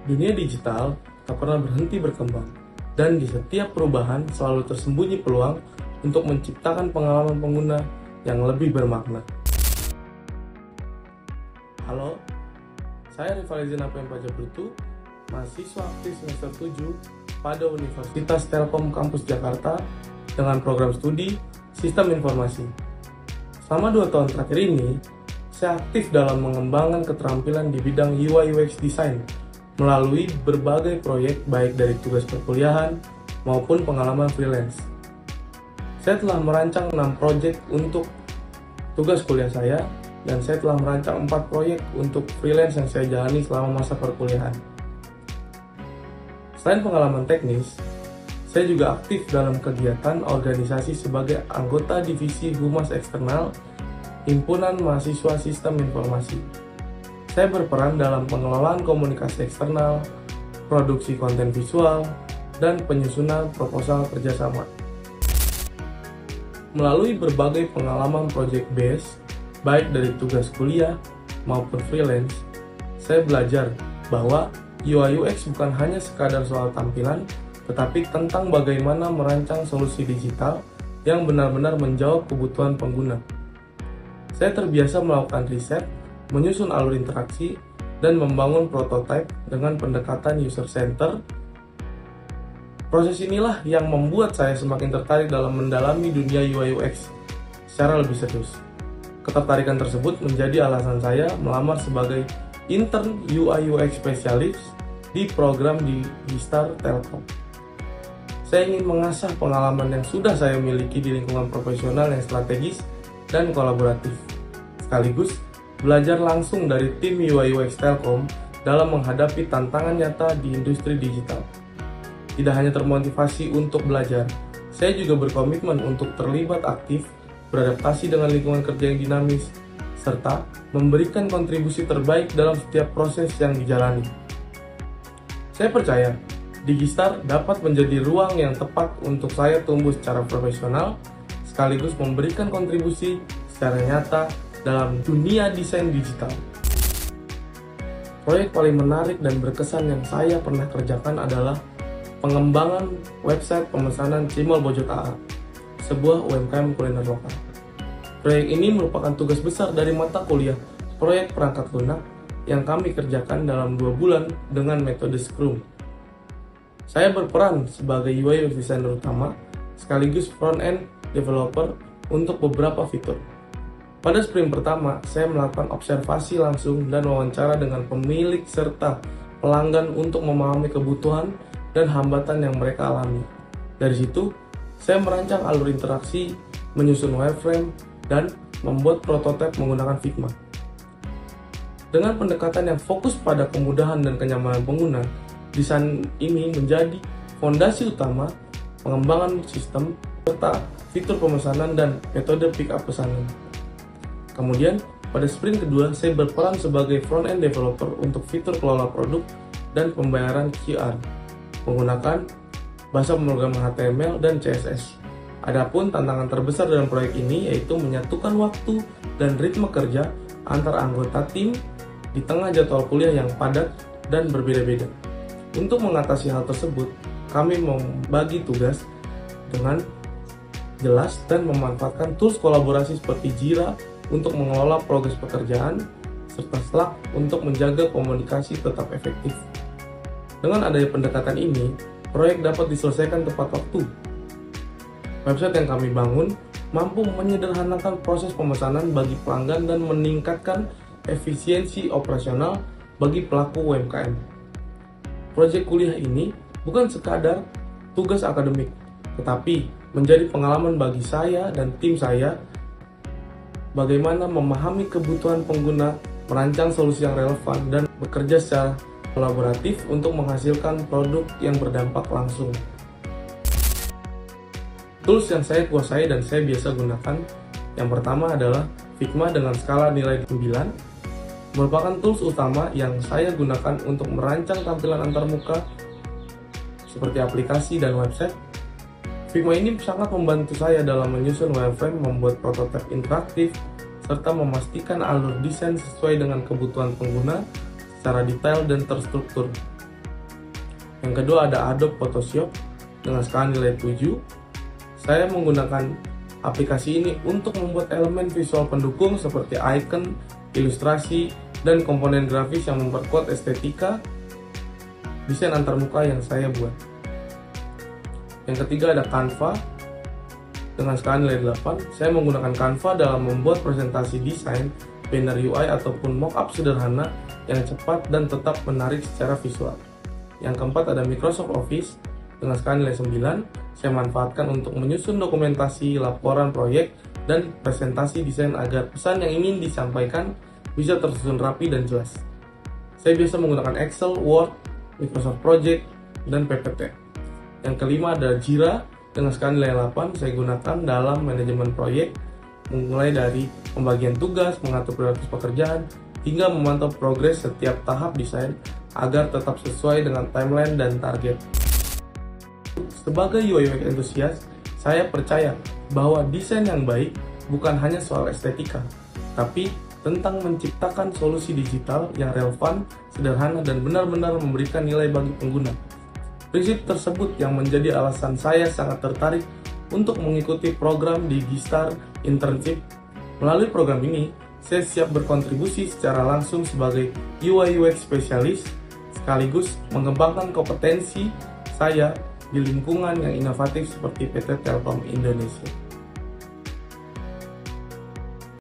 Dunia digital tak pernah berhenti berkembang, dan di setiap perubahan selalu tersembunyi peluang untuk menciptakan pengalaman pengguna yang lebih bermakna. Halo, saya Rifalizin Apem Pajabrutu, mahasiswa aktif semester 7 pada Universitas Telkom Kampus Jakarta dengan program studi Sistem Informasi. Selama 2 tahun terakhir ini, saya aktif dalam mengembangkan keterampilan di bidang UI UX Design melalui berbagai proyek baik dari tugas perkuliahan maupun pengalaman freelance. Saya telah merancang 6 proyek untuk tugas kuliah saya, dan saya telah merancang 4 proyek untuk freelance yang saya jalani selama masa perkuliahan. Selain pengalaman teknis, saya juga aktif dalam kegiatan organisasi sebagai anggota divisi Humas Eksternal Himpunan Mahasiswa Sistem Informasi. Saya berperan dalam pengelolaan komunikasi eksternal, produksi konten visual, dan penyusunan proposal kerjasama. Melalui berbagai pengalaman project base, baik dari tugas kuliah maupun freelance, saya belajar bahwa UI UX bukan hanya sekadar soal tampilan, tetapi tentang bagaimana merancang solusi digital yang benar-benar menjawab kebutuhan pengguna. Saya terbiasa melakukan riset, menyusun alur interaksi, dan membangun prototipe dengan pendekatan user-center. Proses inilah yang membuat saya semakin tertarik dalam mendalami dunia UI UX secara lebih serius. Ketertarikan tersebut menjadi alasan saya melamar sebagai intern UI UX Specialist di program di Gistar Telkom. Saya ingin mengasah pengalaman yang sudah saya miliki di lingkungan profesional yang strategis dan kolaboratif, sekaligus belajar langsung dari tim UI UX Telkom dalam menghadapi tantangan nyata di industri digital. Tidak hanya termotivasi untuk belajar, saya juga berkomitmen untuk terlibat aktif, beradaptasi dengan lingkungan kerja yang dinamis, serta memberikan kontribusi terbaik dalam setiap proses yang dijalani. Saya percaya, Digistar dapat menjadi ruang yang tepat untuk saya tumbuh secara profesional, sekaligus memberikan kontribusi secara nyata dalam dunia desain digital. Proyek paling menarik dan berkesan yang saya pernah kerjakan adalah pengembangan website pemesanan Cimol Bojota, sebuah UMKM kuliner lokal. Proyek ini merupakan tugas besar dari mata kuliah proyek perangkat lunak yang kami kerjakan dalam 2 bulan dengan metode Scrum. Saya berperan sebagai UI UX designer utama sekaligus front-end developer untuk beberapa fitur. Pada sprint pertama, saya melakukan observasi langsung dan wawancara dengan pemilik serta pelanggan untuk memahami kebutuhan dan hambatan yang mereka alami. Dari situ, saya merancang alur interaksi, menyusun wireframe, dan membuat prototipe menggunakan Figma. Dengan pendekatan yang fokus pada kemudahan dan kenyamanan pengguna, desain ini menjadi fondasi utama pengembangan sistem serta fitur pemesanan dan metode pick-up pesanan. Kemudian, pada sprint kedua, saya berperan sebagai front-end developer untuk fitur kelola produk dan pembayaran QR menggunakan bahasa pemrograman HTML dan CSS. Adapun tantangan terbesar dalam proyek ini yaitu menyatukan waktu dan ritme kerja antar anggota tim di tengah jadwal kuliah yang padat dan berbeda-beda. Untuk mengatasi hal tersebut, kami membagi tugas dengan jelas dan memanfaatkan tools kolaborasi seperti Jira untuk mengelola progres pekerjaan, serta Slack untuk menjaga komunikasi tetap efektif. Dengan adanya pendekatan ini, proyek dapat diselesaikan tepat waktu. Website yang kami bangun mampu menyederhanakan proses pemesanan bagi pelanggan dan meningkatkan efisiensi operasional bagi pelaku UMKM. Proyek kuliah ini bukan sekadar tugas akademik, tetapi menjadi pengalaman bagi saya dan tim saya bagaimana memahami kebutuhan pengguna, merancang solusi yang relevan, dan bekerja secara kolaboratif untuk menghasilkan produk yang berdampak langsung. Tools yang saya kuasai dan saya biasa gunakan, yang pertama adalah Figma dengan skala nilai 9, merupakan tools utama yang saya gunakan untuk merancang tampilan antarmuka seperti aplikasi dan website. Figma ini sangat membantu saya dalam menyusun wireframe, membuat prototipe interaktif, serta memastikan alur desain sesuai dengan kebutuhan pengguna secara detail dan terstruktur. Yang kedua ada Adobe Photoshop dengan skala nilai 7. Saya menggunakan aplikasi ini untuk membuat elemen visual pendukung seperti icon, ilustrasi, dan komponen grafis yang memperkuat estetika desain antarmuka yang saya buat. Yang ketiga ada Canva dengan skala nilai 8. Saya menggunakan Canva dalam membuat presentasi desain, banner UI ataupun mockup sederhana yang cepat dan tetap menarik secara visual. Yang keempat ada Microsoft Office dengan skala nilai 9. Saya manfaatkan untuk menyusun dokumentasi, laporan proyek, dan presentasi desain agar pesan yang ingin disampaikan bisa tersusun rapi dan jelas. Saya biasa menggunakan Excel, Word, Microsoft Project, dan PPT. Yang kelima ada Jira dengan skala nilai 8. Saya gunakan dalam manajemen proyek, mulai dari pembagian tugas, mengatur prioritas pekerjaan, hingga memantau progres setiap tahap desain agar tetap sesuai dengan timeline dan target. Sebagai UI UX enthusiast, saya percaya bahwa desain yang baik bukan hanya soal estetika, tapi tentang menciptakan solusi digital yang relevan, sederhana, dan benar-benar memberikan nilai bagi pengguna. Prinsip tersebut yang menjadi alasan saya sangat tertarik untuk mengikuti program Digistar Internship. Melalui program ini, saya siap berkontribusi secara langsung sebagai UI UX spesialis, sekaligus mengembangkan kompetensi saya di lingkungan yang inovatif seperti PT Telkom Indonesia.